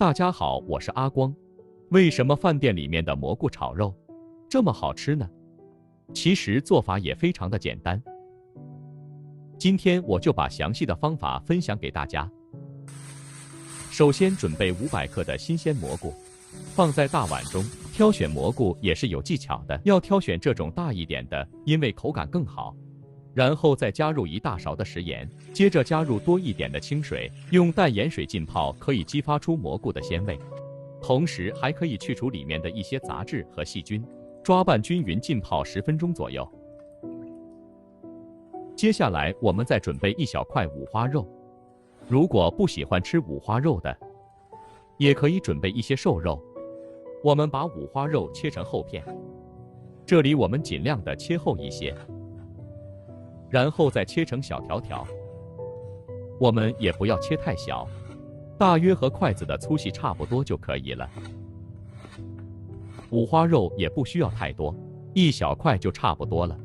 大家好，我是阿光。为什么饭店里面的蘑菇炒肉这么好吃呢？其实做法也非常的简单。今天我就把详细的方法分享给大家。首先准备500克的新鲜蘑菇，放在大碗中。挑选蘑菇也是有技巧的，要挑选这种大一点的，因为口感更好。然后再加入1大勺的食盐，接着加入多一点的清水，用淡盐水浸泡，可以激发出蘑菇的鲜味，同时还可以去除里面的一些杂质和细菌。抓拌均匀，浸泡10分钟左右。接下来我们再准备1小块五花肉，如果不喜欢吃五花肉的，也可以准备一些瘦肉。我们把五花肉切成厚片，这里我们尽量的切厚一些，然后再切成小条条。我们也不要切太小，大约和筷子的粗细差不多就可以了。五花肉也不需要太多，1小块就差不多了。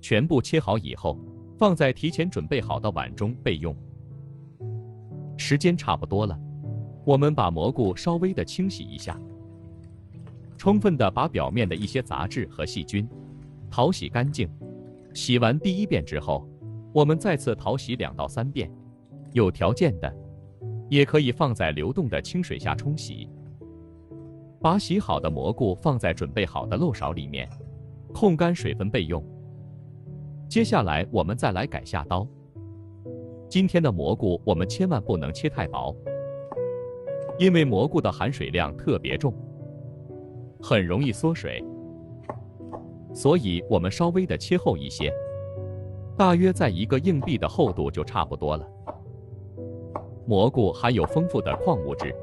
全部切好以后，放在提前准备好的碗中备用。时间差不多了，我们把蘑菇稍微的清洗一下，充分的把表面的一些杂质和细菌淘洗干净。洗完第1遍之后，我们再次淘洗2到3遍。有条件的，也可以放在流动的清水下冲洗。把洗好的蘑菇放在准备好的漏勺里面，控干水分备用。接下来我们再来改下刀。今天的蘑菇我们千万不能切太薄，因为蘑菇的含水量特别重，很容易缩水，所以我们稍微的切厚一些，大约在1个硬币的厚度就差不多了。蘑菇含有丰富的矿物质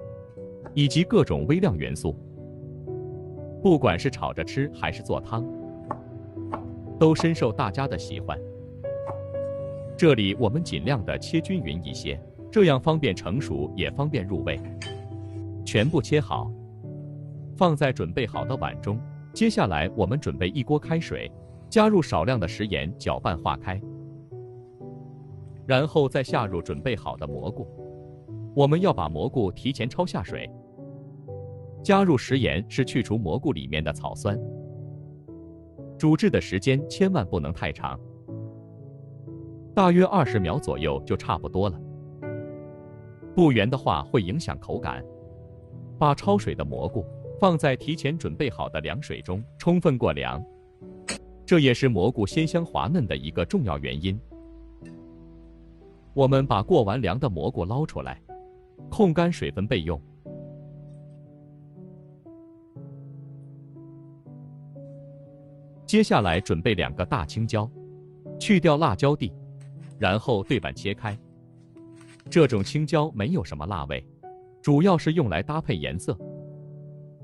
以及各种微量元素，不管是炒着吃还是做汤，都深受大家的喜欢。这里我们尽量的切均匀一些，这样方便成熟也方便入味。全部切好，放在准备好的碗中。接下来我们准备1锅开水，加入少量的食盐搅拌化开，然后再下入准备好的蘑菇。我们要把蘑菇提前焯下水。加入食盐是去除蘑菇里面的草酸。煮制的时间千万不能太长，大约20秒左右就差不多了。不圆的话会影响口感。把焯水的蘑菇放在提前准备好的凉水中，充分过凉，这也是蘑菇鲜香滑嫩的一个重要原因。我们把过完凉的蘑菇捞出来，控干水分备用。接下来准备2个大青椒，去掉辣椒蒂，然后对半切开。这种青椒没有什么辣味，主要是用来搭配颜色。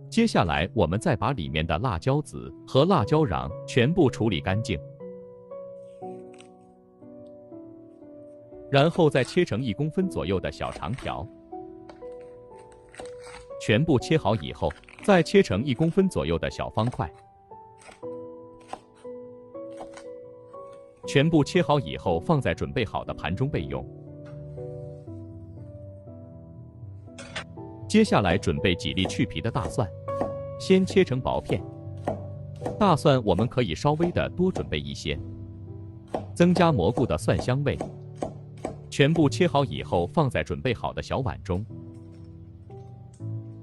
接下来我们再把里面的辣椒籽和辣椒瓤全部处理干净，然后再切成1公分左右的小长条。全部切好以后，再切成1公分左右的小方块。全部切好以后，放在准备好的盘中备用。接下来准备几粒去皮的大蒜，先切成薄片。大蒜我们可以稍微的多准备一些，增加蘑菇的蒜香味。全部切好以后，放在准备好的小碗中。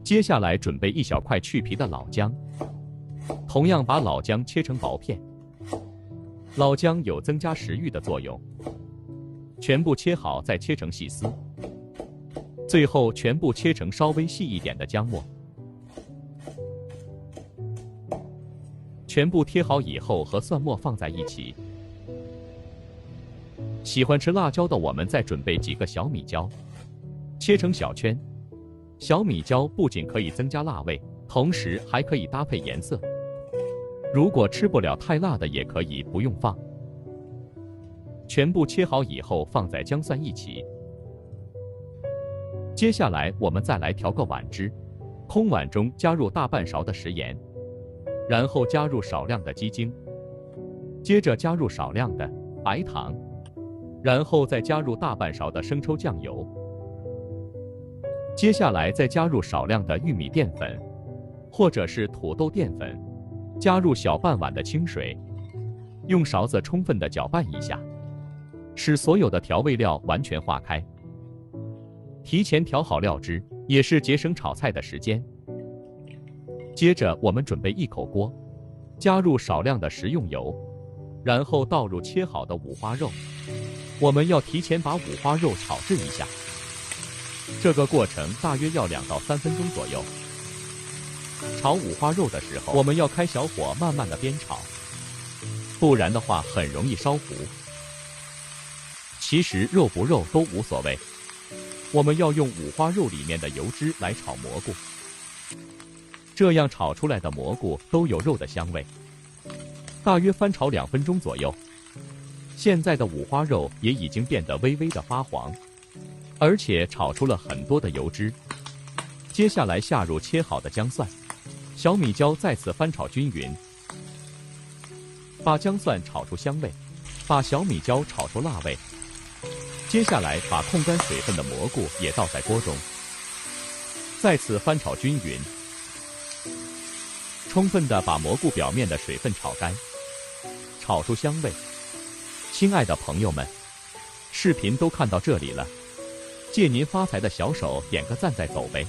接下来准备1小块去皮的老姜，同样把老姜切成薄片。老姜有增加食欲的作用。全部切好，再切成细丝。最后全部切成稍微细一点的姜末。全部贴好以后，和蒜末放在一起。喜欢吃辣椒的我们再准备几个小米椒，切成小圈。小米椒不仅可以增加辣味，同时还可以搭配颜色。如果吃不了太辣的，也可以不用放。全部切好以后，放在姜蒜一起。接下来我们再来调个碗汁，空碗中加入大半勺的食盐，然后加入少量的鸡精，接着加入少量的白糖，然后再加入大半勺的生抽酱油。接下来再加入少量的玉米淀粉，或者是土豆淀粉，加入小半碗的清水，用勺子充分的搅拌一下，使所有的调味料完全化开。提前调好料汁，也是节省炒菜的时间。接着我们准备一口锅，加入少量的食用油，然后倒入切好的五花肉。我们要提前把五花肉炒制一下，这个过程大约要2到3分钟左右。炒五花肉的时候，我们要开小火慢慢的煸炒，不然的话很容易烧糊。其实肉不肉都无所谓，我们要用五花肉里面的油脂来炒蘑菇，这样炒出来的蘑菇都有肉的香味。大约翻炒2分钟左右，现在的五花肉也已经变得微微的发黄，而且炒出了很多的油脂。接下来下入切好的姜蒜、小米椒，再次翻炒均匀，把姜蒜炒出香味，把小米椒炒出辣味。接下来把控干水分的蘑菇也倒在锅中，再次翻炒均匀，充分的把蘑菇表面的水分炒干，炒出香味。亲爱的朋友们，视频都看到这里了，借您发财的小手点个赞再走呗。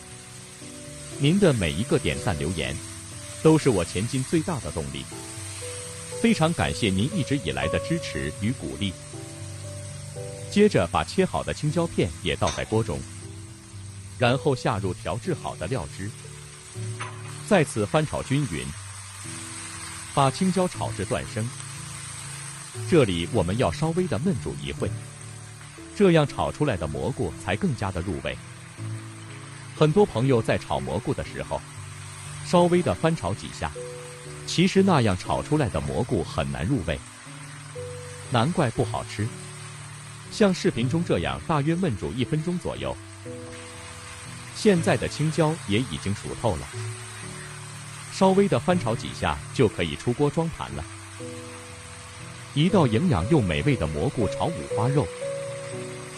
您的每一个点赞留言，都是我前进最大的动力。非常感谢您一直以来的支持与鼓励。接着把切好的青椒片也倒在锅中，然后下入调制好的料汁，再次翻炒均匀，把青椒炒至断生。这里我们要稍微的焖煮一会，这样炒出来的蘑菇才更加的入味。很多朋友在炒蘑菇的时候，稍微的翻炒几下，其实那样炒出来的蘑菇很难入味，难怪不好吃。像视频中这样大约焖煮1分钟左右，现在的青椒也已经熟透了，稍微的翻炒几下就可以出锅装盘了。一道营养又美味的蘑菇炒五花肉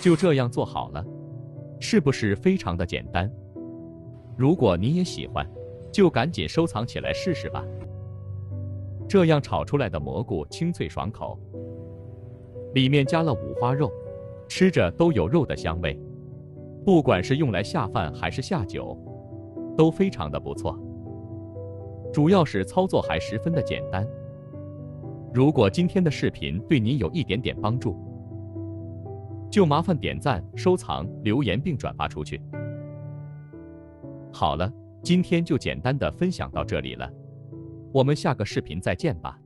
就这样做好了，是不是非常的简单？如果你也喜欢，就赶紧收藏起来试试吧。这样炒出来的蘑菇清脆爽口，里面加了五花肉，吃着都有肉的香味，不管是用来下饭还是下酒，都非常的不错。主要是操作还十分的简单。如果今天的视频对您有一点点帮助，就麻烦点赞、收藏、留言并转发出去。好了，今天就简单的分享到这里了，我们下个视频再见吧。